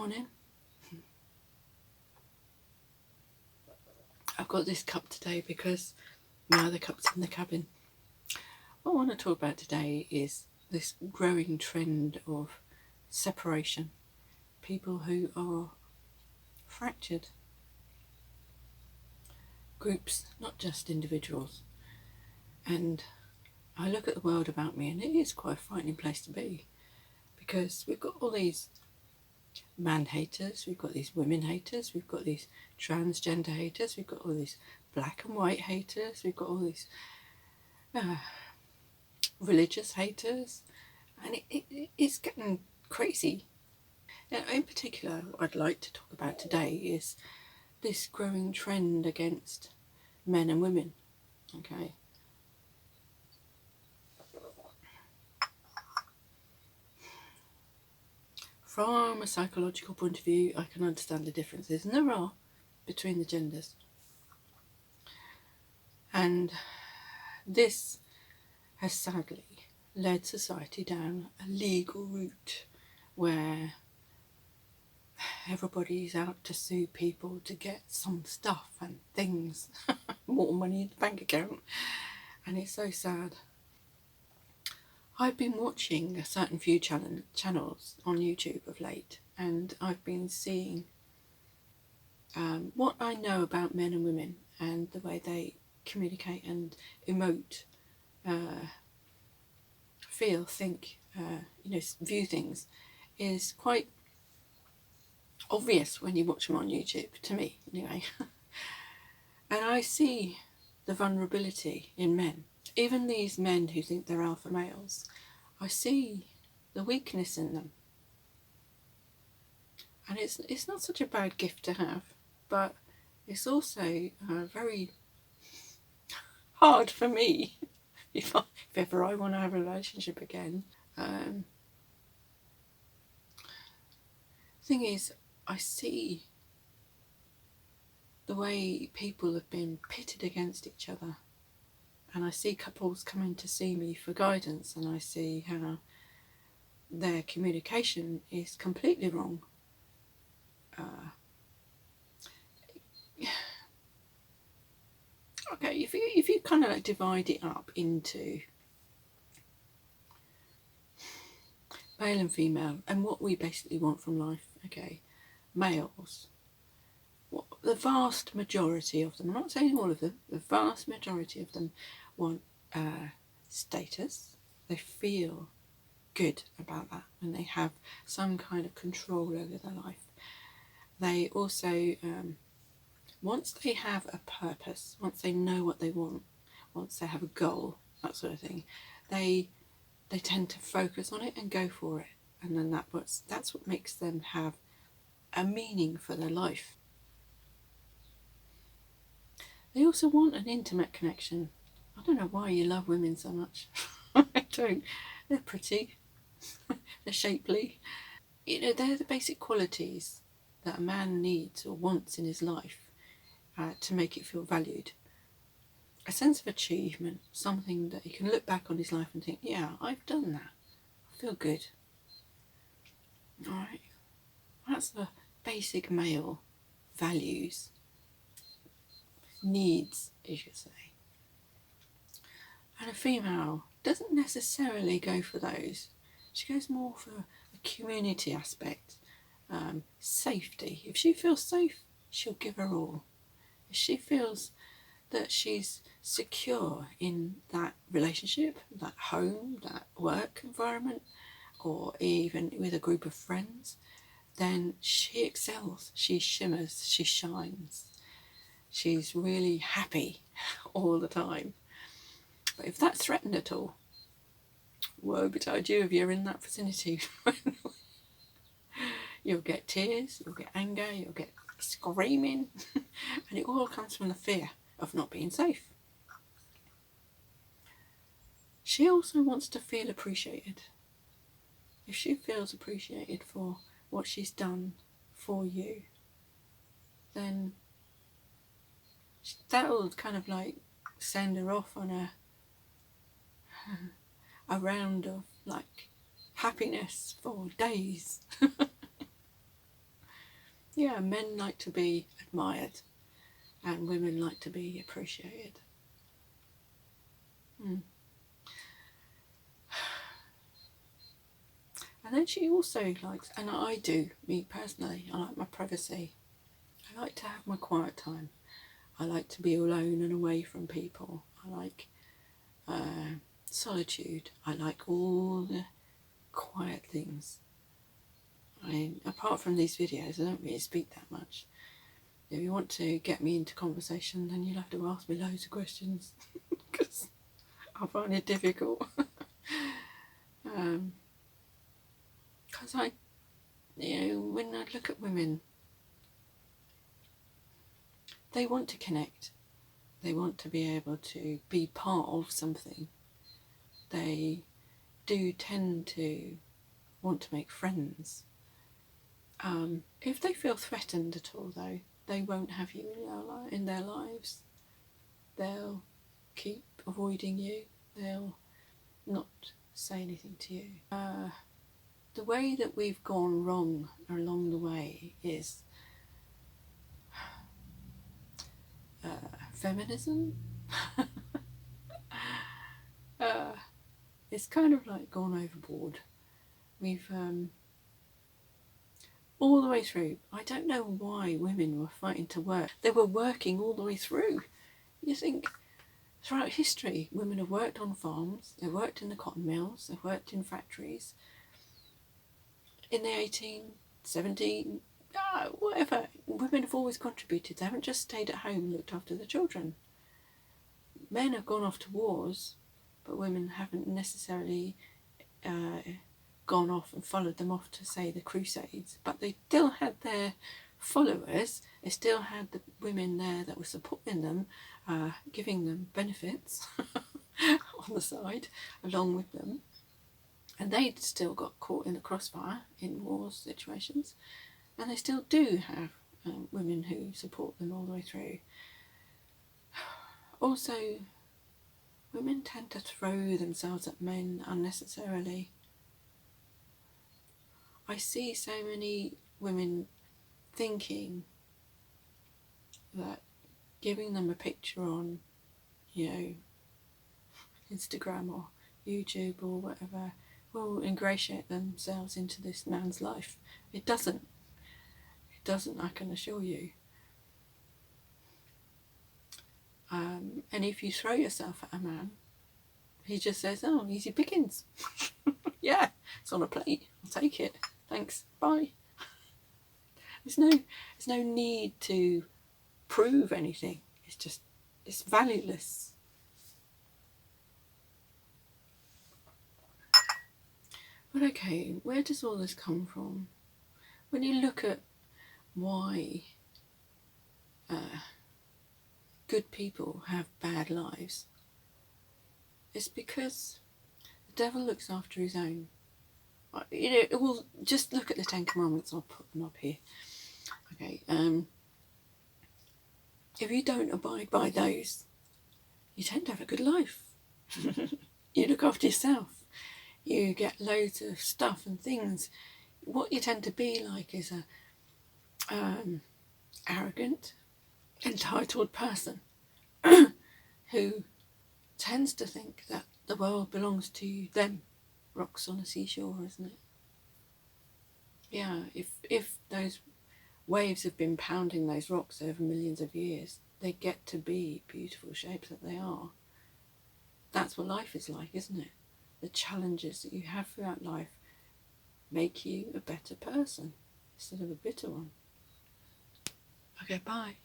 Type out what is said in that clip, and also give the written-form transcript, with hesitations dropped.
morning. I've got this cup today because my other cup's in the cabin. What I want to talk about today is this growing trend of separation. People who are fractured. Groups, not just individuals. And I look at the world about me and it is quite a frightening place to be, because we've got all these man haters, we've got these women haters, we've got these transgender haters, we've got all these black and white haters, we've got all these religious haters, and it's getting crazy. Now, in particular, what I'd like to talk about today is this growing trend against men and women. Okay. From a psychological point of view, I can understand the differences, and there are, between the genders. And this has sadly led society down a legal route where everybody's out to sue people to get some stuff and things, more money in the bank account, and it's so sad. I've been watching a certain few channels on YouTube of late, and I've been seeing what I know about men and women and the way they communicate and emote, feel, think, view things is quite obvious when you watch them on YouTube, to me anyway. And I see the vulnerability in men. Even these men who think they're alpha males, I see the weakness in them. And it's not such a bad gift to have, but it's also very hard for me if ever I want to have a relationship again. Thing is, I see the way people have been pitted against each other, and I see couples coming to see me for guidance, and I see how their communication is completely wrong. Okay, if you kind of like divide it up into male and female and what we basically want from life, okay, males, the vast majority of them, I'm not saying all of them, the vast majority of them want status. They feel good about that, and they have some kind of control over their life. They also, once they have a purpose, once they know what they want, once they have a goal, that sort of thing, they tend to focus on it and go for it, and then that's what makes them have a meaning for their life. They also want an intimate connection. I don't know why you love women so much. I don't. They're pretty. They're shapely. They're the basic qualities that a man needs or wants in his life to make it feel valued. A sense of achievement, something that he can look back on his life and think, yeah, I've done that. I feel good. Alright. That's the basic male values. Needs, you should say. And a female doesn't necessarily go for those. She goes more for the community aspect, safety. If she feels safe, she'll give her all. If she feels that she's secure in that relationship, that home, that work environment, or even with a group of friends, then she excels, she shimmers, she shines. She's really happy all the time. But if that's threatened at all, woe betide you if you're in that vicinity. You'll get tears, you'll get anger, you'll get screaming, and it all comes from the fear of not being safe. She also wants to feel appreciated. If she feels appreciated for what she's done for you, then that'll kind of like send her off on a round of like happiness for days. Yeah, men like to be admired and women like to be appreciated. And then she also likes, and I do, me personally, I like my privacy. I like to have my quiet time. I like to be alone and away from people. I like solitude. I like all the quiet things. I mean, apart from these videos, I don't really speak that much. If you want to get me into conversation, then you'll have to ask me loads of questions because I find it difficult. Because when I look at women, they want to connect. They want to be able to be part of something. They do tend to want to make friends. If they feel threatened at all, though, they won't have you in their lives. They'll keep avoiding you. They'll not say anything to you. The way that we've gone wrong along the way is feminism. It's kind of like gone overboard. We've all the way through. I don't know why women were fighting to work. They were working all the way through. You think throughout history, women have worked on farms, they worked in the cotton mills, they worked in factories. In the 18, 17, whatever, women have always contributed. They haven't just stayed at home and looked after the children. Men have gone off to wars, but women haven't necessarily gone off and followed them off to, say, the Crusades. But they still had their followers. They still had the women there that were supporting them, giving them benefits on the side along with them. And they still got caught in the crossfire in war situations. And they still do have women who support them all the way through. Also, women tend to throw themselves at men unnecessarily. I see so many women thinking that giving them a picture on, Instagram or YouTube or whatever will ingratiate themselves into this man's life. It doesn't. It doesn't, I can assure you. And if you throw yourself at a man, he just says, "Oh, easy pickings." Yeah, it's on a plate. I'll take it. Thanks. Bye. There's no need to prove anything. It's valueless. But okay, where does all this come from? When you look at why good people have bad lives, it's because the devil looks after his own. Well, just look at the 10 Commandments. I'll put them up here. Okay. If you don't abide by those, you tend to have a good life. You look after yourself. You get loads of stuff and things. What you tend to be like is a arrogant, entitled person who tends to think that the world belongs to them. Rocks on a seashore, isn't it? Yeah, if those waves have been pounding those rocks over millions of years, they get to be beautiful shapes that they are. That's what life is like, isn't it? The challenges that you have throughout life make you a better person instead of a bitter one. Okay, bye.